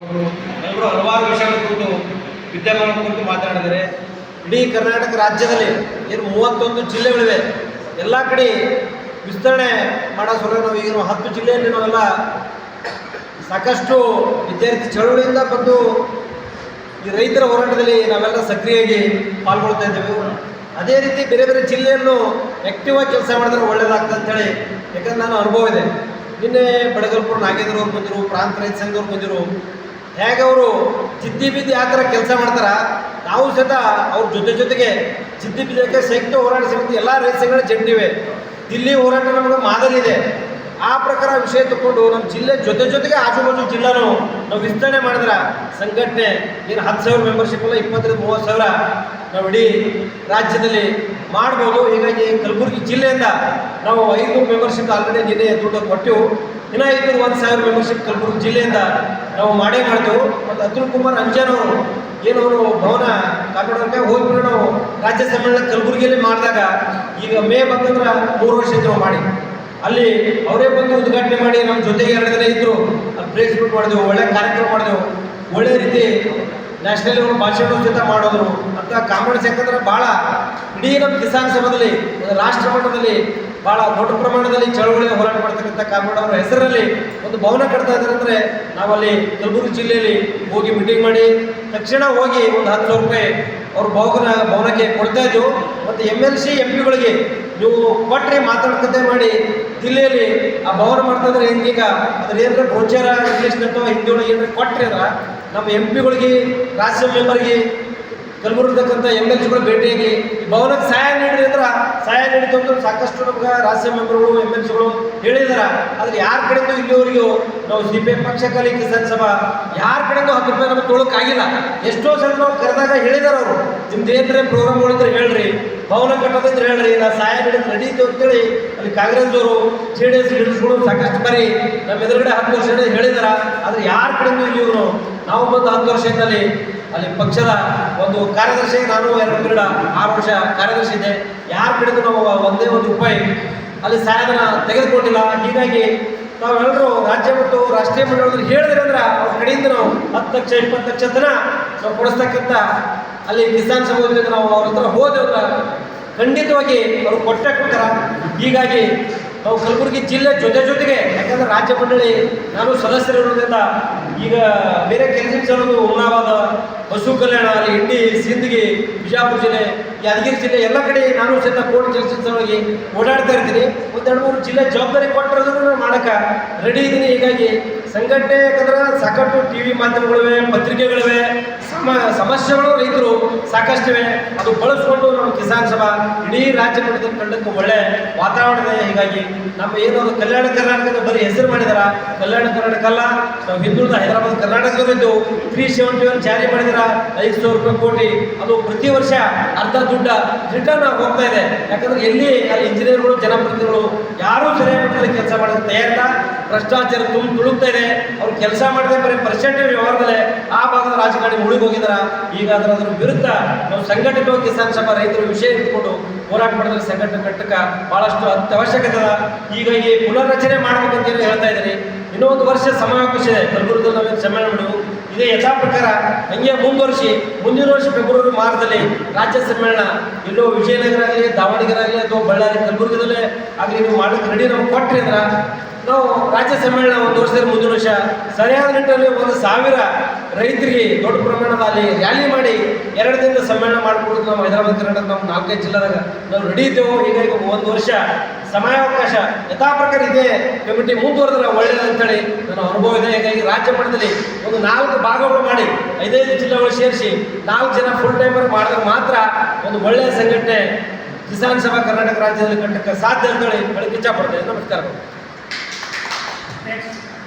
ಎಲ್ಲರೂ ಹಲವಾರು ವಿಷಯಗಳ ಕುರಿತು ವಿದ್ಯಮಾನ ಕುರಿತು ಮಾತನಾಡಿದರೆ ಇಡೀ ಕರ್ನಾಟಕ ರಾಜ್ಯದಲ್ಲಿ ಏನು 31 ಜಿಲ್ಲೆಗಳಿವೆ. ಎಲ್ಲ ಕಡೆ ವಿಸ್ತರಣೆ ಮಾಡೋ ಸಲುವಾಗಿ ನಾವು ಈಗ 10 ಜಿಲ್ಲೆಯಲ್ಲಿ ನಾವೆಲ್ಲ ಸಾಕಷ್ಟು ವಿದ್ಯಾರ್ಥಿ ಚಳವಳಿಯಿಂದ ಬಂದು ಈ ರೈತರ ಹೋರಾಟದಲ್ಲಿ ನಾವೆಲ್ಲ ಸಕ್ರಿಯವಾಗಿ ಪಾಲ್ಗೊಳ್ತಾ ಇದ್ದೇವೆ. ಅದೇ ರೀತಿ ಬೇರೆ ಬೇರೆ ಜಿಲ್ಲೆಯನ್ನು ಆ್ಯಕ್ಟಿವ್ ಆಗಿ ಕೆಲಸ ಮಾಡಿದ್ರೆ ಒಳ್ಳೇದಾಗ್ತದೆ ಅಂತೇಳಿ, ಯಾಕಂದ್ರೆ ನಾನು ಅನುಭವ ಇದೆ. ನಿನ್ನೆ ಬಡಗಲ್ಪುರ ನಾಗೇಂದ್ರ ಅವ್ರು ಬಂದಿರು, ಪ್ರಾಂತ ರೈತ ಸಂಘದವ್ರು ಬಂದಿರು. ಹೇಗೆ ಅವರು ಜಿದ್ದಿ ಬಿದ್ದಿ ಆ ಥರ ಕೆಲಸ ಮಾಡ್ತಾರೆ, ನಾವು ಸಹಿತ ಅವ್ರ ಜೊತೆಗೆ ಜಿದ್ದಿ ಬಿದ್ದಕ್ಕೆ ಸಂಯುಕ್ತ ಹೋರಾಟ ಸಮಿತಿ ಎಲ್ಲ ರೈತ ಸಂಘಗಳ ಜಂಟಿವೆ. ದಿಲ್ಲಿ ಹೋರಾಟ ನಮಗೆ ಮಾದರಿ ಇದೆ. ಆ ಪ್ರಕಾರ ವಿಷಯ ತಗೊಂಡು ನಮ್ಮ ಜಿಲ್ಲೆ ಜೊತೆಗೆ ಆಜುಬಾಜು ಜಿಲ್ಲಾನು ನಾವು ವಿಸ್ತರಣೆ ಮಾಡಿದ್ರೆ ಸಂಘಟನೆ ಏನು 10,000 ಮೆಂಬರ್ಶಿಪ್ ಅಲ್ಲ, 20-30,000 ನಾವು ಇಡೀ ರಾಜ್ಯದಲ್ಲಿ ಮಾಡ್ಬೋದು. ಹೀಗಾಗಿ ಕಲಬುರಗಿ ಜಿಲ್ಲೆಯಿಂದ ನಾವು 500 ಮೆಂಬರ್ಶಿಪ್ ಆಲ್ರೆಡಿ ನಿನ್ನೆ ದುಡ್ಡು ಕೊಟ್ಟೆವು. ಇನ್ನು 1,000 ಮೆಂಬರ್ಶಿಪ್ ಕಲಬುರಗಿ ಜಿಲ್ಲೆಯಿಂದ ನಾವು ಮಾಡ್ತೇವೆ. ಮತ್ತು ಅತುಲ್ ಕುಮಾರ್ ಅಂಜನವರು ಏನು ಅವರು ಭವನ ಕಾಪಾಡೋಕೆ ಹೋಗ್ಬಿಟ್ಟು ನಾವು ರಾಜ್ಯ ಸಮ್ಮೇಳನ ಕಲಬುರಗಿಯಲ್ಲಿ ಮಾಡಿದಾಗ ಈಗ ಮೇ ಬಂತಂದ್ರೆ 3 ವರ್ಷ ನಾವು ಮಾಡಿ ಅಲ್ಲಿ ಅವರೇ ಬಂದು ಉದ್ಘಾಟನೆ ಮಾಡಿ ನಮ್ಮ ಜೊತೆಗೆ 2 ದಿನ ಇದ್ದರು. ಅಲ್ಲಿ ಪ್ಲೇಸ್ಮೆಂಟ್ ಮಾಡಿದೆವು, ಒಳ್ಳೆ ಕಾರ್ಯಕ್ರಮ ಮಾಡಿದೆವು. ಒಳ್ಳೆ ರೀತಿ ನ್ಯಾಷನಲ್ ಲೆವೆಲ್ ಭಾಷಣ ಸಹಿತ ಮಾಡೋದು ಅಂತ ಕಾಂಬಿನೇಷನ್. ಯಾಕಂದ್ರೆ ಭಾಳ ಇಡೀ ನಮ್ಮ ಕಿಸಾನ್ ಸಭಾದಲ್ಲಿ ರಾಷ್ಟ್ರ ಮಟ್ಟದಲ್ಲಿ ಭಾಳ ದೊಡ್ಡ ಪ್ರಮಾಣದಲ್ಲಿ ಚಳವಳಿ ಹೋರಾಟ ಮಾಡ್ತಕ್ಕಂಥ ಕಾಮರಾಡ್ ಅವರ ಹೆಸರಲ್ಲಿ ಒಂದು ಭವನ ಕಟ್ತಾ ಇದ್ದಾರೆ. ಅಂದರೆ ನಾವಲ್ಲಿ ಕಲಬುರಗಿ ಜಿಲ್ಲೆಯಲ್ಲಿ ಹೋಗಿ ಮೀಟಿಂಗ್ ಮಾಡಿ ತಕ್ಷಣ ಹೋಗಿ ಒಂದು 10,000 ರೂಪಾಯಿ ಅವ್ರ ಭವನಕ್ಕೆ ಕೊಡ್ತಾ ಇದ್ದೆವು. ಮತ್ತು MLC MP ಗಳಿಗೆ ನೀವು ಕೊಟ್ಟರೆ ಮಾತಾಡ್ಕತೆ ಮಾಡಿ ಜಿಲ್ಲೆಯಲ್ಲಿ ಆ ಭವನ ಮಾಡ್ತಾ ಇದ್ರೆ ಹೆಂಗೀಗ ಅದ್ರ ಏನಾರ ಬ್ರೋಚರ ಇಂಗ್ಲೀಷ್ ಅಥವಾ ಹಿಂದಿ ಒಳಗೆ ಏನಾರ ಕೊಟ್ಟರೆ ಅಂದ್ರೆ ನಮ್ಮ MP ಗಳಿಗೆ ರಾಜ್ಯಸಭೆ ಮೆಂಬರ್ಗೆ ಕಲಬುರಗಿರ್ತಕ್ಕಂಥ MLCಗಳು ಭೇಟಿಯಾಗಿ ಈ ಭವನಕ್ಕೆ ಸಹಾಯ ನೀಡಿರಿ ಅಂದ್ರೆ ಸಹಾಯ ನೀಡಿತು ಅಂದ್ರೆ ಸಾಕಷ್ಟು ನಮ್ಗೆ ರಾಜ್ಯಸಭೆ ಮೆಂಬರ್ಗಳು MLCಗಳು ಹೇಳಿದಾರೆ. ಆದರೆ ಯಾರ ಕಡೆಯಿಂದ ಇಲ್ಲಿವರೆಗೂ ನಾವು CPI ಪಕ್ಷಕ್ಕಾಗಿ ಕಿಸಾನ್ ಸಭಾ ಯಾರ ಕಡೆಯಿಂದ 10 ರೂಪಾಯಿ ನಮಗೆ ತೊಳಕಾಗಿಲ್ಲ. ಎಷ್ಟೋ ಸಲ ನಾವು ಕರೆದಾಗ ಹೇಳಿದಾರೆ ಅವರು, ನಿಮ್ದು ಏನ್ರೆ ಪ್ರೋಗ್ರಾಮ್ಗಳಿದ್ರೆ ಹೇಳ್ರಿ, ಭವನ ಕಟ್ಟೋದಿದ್ರೆ ಹೇಳ್ರಿ, ನಾ ಸಹಾಯ ನೀಡಿದ್ರೆ ರೆಡಿ ಇತ್ತು ಅಂತೇಳಿ ಅಲ್ಲಿ ಕಾಂಗ್ರೆಸ್ದವರು JDS ಲೀಡರ್ಸ್ಗಳು ಸಾಕಷ್ಟು ಬಾರಿ ನಮ್ಮ ಎದುರುಗಡೆ 10 ವರ್ಷ ಹೇಳಿದಾರ. ಆದರೆ ಯಾರ ಕಡೆಯಿಂದ ಇಲ್ಲಿವರು ನಾವು ಬಂದು 10 ವರ್ಷದಲ್ಲಿ ಅಲ್ಲಿ ಪಕ್ಷದ ಒಂದು ಕಾರ್ಯದರ್ಶಿ, ನಾನು 2 6 ವರ್ಷ ಕಾರ್ಯದರ್ಶಿ ಇದ್ದೆ. ಯಾರ ಕಡೆಗೂ ನಾವು ಒಂದೇ ಒಂದು ರೂಪಾಯಿ ಅಲ್ಲಿ ಸಹಾಯಧನ ತೆಗೆದುಕೊಂಡಿಲ್ಲ. ಹೀಗಾಗಿ ನಾವೆಲ್ಲರೂ ರಾಜ್ಯ ಮತ್ತು ರಾಷ್ಟ್ರೀಯ ಮಂಡಳದಲ್ಲಿ ಹೇಳಿದ್ರೆ ಅಂದ್ರೆ ಅವ್ರ ಕಡೆಯಿಂದ ನಾವು 10 ಲಕ್ಷ 20 ಲಕ್ಷ ತನ ನಾವು ಕೊಡಿಸ್ತಕ್ಕಂಥ ಅಲ್ಲಿ ಕಿಸಾನ್ ಸಭೆಯಲ್ಲಿ ನಾವು ಅವ್ರ ಹತ್ರ ಹೋದ್ರೆ ಖಂಡಿತವಾಗಿ ಅವರು ಕೊಡ್ತಾರೆ. ಹೀಗಾಗಿ ನಾವು ಕಲಬುರಗಿ ಜಿಲ್ಲೆ ಜೊತೆಗೆ, ಯಾಕಂದ್ರೆ ರಾಜ್ಯ ಮಂಡಳಿ ನಾನು ಸದಸ್ಯರಿರೋದ್ರಿಂದ ಈಗ ಬೇರೆ ಕೆಲಸ ಹುಮನಾಬಾದ, ಬಸವ ಕಲ್ಯಾಣ, ಅಲ್ಲಿ ಇಂಡಿ, ಸಿಂದಗಿ, ಬಿಜಾಪುರ ಜಿಲ್ಲೆ, ಯಾದಗಿರಿ ಜಿಲ್ಲೆ ಎಲ್ಲ ಕಡೆ ನಾನು ಸಹಿತ ಕೋರ್ಟ್ ಕೆಲಸ ಸಲುವಾಗಿ ಓಡಾಡ್ತಾ ಇರ್ತೀನಿ. 1-2-3 ಜಿಲ್ಲೆ ಜವಾಬ್ದಾರಿ ಕೊಟ್ಟಿರೋದನ್ನು ಮಾಡೋಕೆ ರೆಡಿ ಇದ್ದೀನಿ. ಹೀಗಾಗಿ ಸಂಘಟನೆ ಯಾಕಂದ್ರೆ ಸಾಕಷ್ಟು TV ಮಾಧ್ಯಮಗಳಿವೆ, ಪತ್ರಿಕೆಗಳಿವೆ, ಸಮಸ್ಯೆಗಳು ರೈತರು ಸಾಕಷ್ಟಿವೆ. ಅದು ಬಳಸ್ಕೊಂಡು ನಮ್ಮ ಕಿಸಾನ್ ಸಭಾ ಇಡೀ ರಾಜ್ಯ ಮಟ್ಟದಲ್ಲಿ ಕಂಡಕ್ಕೆ ಒಳ್ಳೆ ವಾತಾವರಣ ಇದೆ. ಹೀಗಾಗಿ ನಮ್ಮ ಏನು ಕಲ್ಯಾಣ ಕರ್ನಾಟಕದ ಬರೀ ಹೆಸರು ಮಾಡಿದಾರ, ಕಲ್ಯಾಣ ಕರ್ನಾಟಕ ಅಲ್ಲ, ನಾವು ಹಿಂದುಳಿದ ಹೈದರಾಬಾದ್ ಕರ್ನಾಟಕದಲ್ಲಿದ್ದು 371 ಜಾರಿ ಮಾಡಿದಾರ. 500 ರೂಪಾಯಿ ಕೋಟಿ, ಅದು ಪ್ರತಿ ವರ್ಷ ಅರ್ಧ ದುಡ್ಡ ರಿಟರ್ನ್ ಹೋಗ್ತಾ ಇದೆ. ಯಾಕಂದ್ರೆ ಎಲ್ಲಿ ಅಲ್ಲಿ ಇಂಜಿನಿಯರ್ಗಳು, ಜನಪ್ರತಿನಿಧಿಗಳು ಯಾರೂ ಸರಿಯಾದ ಮಟ್ಟದಲ್ಲಿ ಕೆಲಸ ಮಾಡೋದು ತಯಾರಿಲ್ಲ. ಭ್ರಷ್ಟಾಚಾರ ತುಳುಕ್ತಾ ಇದೆ. ಅವ್ರು ಕೆಲಸ ಮಾಡಿದ್ರೆ ಬರೀ ಪರ್ಸೆಂಟೇಜ್ ವ್ಯವಹಾರದಲ್ಲೇ ಆ ಭಾಗದ ರಾಜಕಾರಣಿ ಮುಳುಗಿ ಹೋಗಿದಾರ. ಈಗ ಅದರ ವಿರುದ್ಧ ನಾವು ಸಂಘಟಿತ ಕಿಸಾನ್ ಸಭಾ ರೈತರ ವಿಷಯ ಇಟ್ಕೊಂಡು ಹೋರಾಟ ಮಾಡಿದ್ರೆ ಸಂಘಟನೆ ಕಟ್ಟಕ್ಕೆ ಭಾಳಷ್ಟು ಅತ್ಯವಶ್ಯಕತೆ ಅದ. ಹೀಗಾಗಿ ಪುನರ್ರಚನೆ ಮಾಡ್ಬೇಕಂತ ಹೇಳ್ತಾ ಇದ್ದೀನಿ. ಇನ್ನೊಂದು ವರ್ಷ ಸಮಯಾವಕಾಶ ಇದೆ. ಕಲಬುರಗಿಯಲ್ಲಿ ನಾವೇನು ಸಮ್ಮೇಳನ ಮಾಡಿದ್ವು ಇದೇ ಯಥಾ ಪ್ರಕಾರ ಹಂಗೆ ಮುಂದುವರಿಸಿ ಮುಂದಿನ ವರ್ಷ ಫೆಬ್ರವರಿ ಮಾರ್ಚಲ್ಲಿ ರಾಜ್ಯ ಸಮ್ಮೇಳನ ಎಲ್ಲೋ ವಿಜಯನಗರ ಆಗಲಿ, ದಾವಣಗೆರೆ ಆಗಲಿ ಅಥವಾ ಬಳ್ಳಾರಿ, ಕಲಬುರಗಿದಲ್ಲೇ ಆಗಲಿ ನೀವು ಮಾಡೋಕ್ಕೆ ರೆಡಿ ನಮ್ಗೆ ಕೊಟ್ಟರೆ ಅಂದ್ರೆ ನಾವು ರಾಜ್ಯ ಸಮ್ಮೇಳನ 1 ವರ್ಷದಲ್ಲಿ ಮುಂದಿನ ವರ್ಷ ಸರಿಯಾದ ನಿಟ್ಟಿನಲ್ಲಿ 1,000 ರೈತರಿಗೆ ದೊಡ್ಡ ಪ್ರಮಾಣದ ಅಲ್ಲಿ ರ್ಯಾಲಿ ಮಾಡಿ 2 ದಿನದ ಸಮ್ಮೇಳನ ಮಾಡಿಕೊಡೋದು ನಮ್ಮ ಹೈದರಾಬಾದ್ ಕರ್ನಾಟಕ ನಮ್ಮ 4-5 ಜಿಲ್ಲೆದಾಗ ನಾವು ರೆಡಿ ಇದ್ದೇವೆ. ಹೀಗಾಗಿ 1 ವರ್ಷ ಸಮಯಾವಕಾಶ ಯಥಾ ಪ್ರಕಾರ ಇದೆ. ಕಮಿಟಿ ಮುಂದುವರೆದ್ರೆ ಒಳ್ಳೆಯದಂತೇಳಿ ನನ್ನ ಅನುಭವ ಇದೆ. ಹೀಗಾಗಿ ರಾಜ್ಯ ಮಟ್ಟದಲ್ಲಿ ಒಂದು 4 ಭಾಗಗಳು ಮಾಡಿ 5 ಜಿಲ್ಲೆಗಳು ಸೇರಿಸಿ 4 ಜನ ಫುಲ್ ಟೈಮರ್ ಮಾಡಿದ್ರೆ ಮಾತ್ರ ಒಂದು ಒಳ್ಳೆಯ ಸಂಘಟನೆ ಕಿಸಾನ್ ಸಭಾ ಕರ್ನಾಟಕ ರಾಜ್ಯದಲ್ಲಿ ಕಟ್ಟಕ್ಕೆ ಸಾಧ್ಯ ಅಂತೇಳಿ ಹೇಳಕ್ಕೆ ಇಚ್ಛಪಡ್ತೇನೆ. ನಮಸ್ಕಾರ.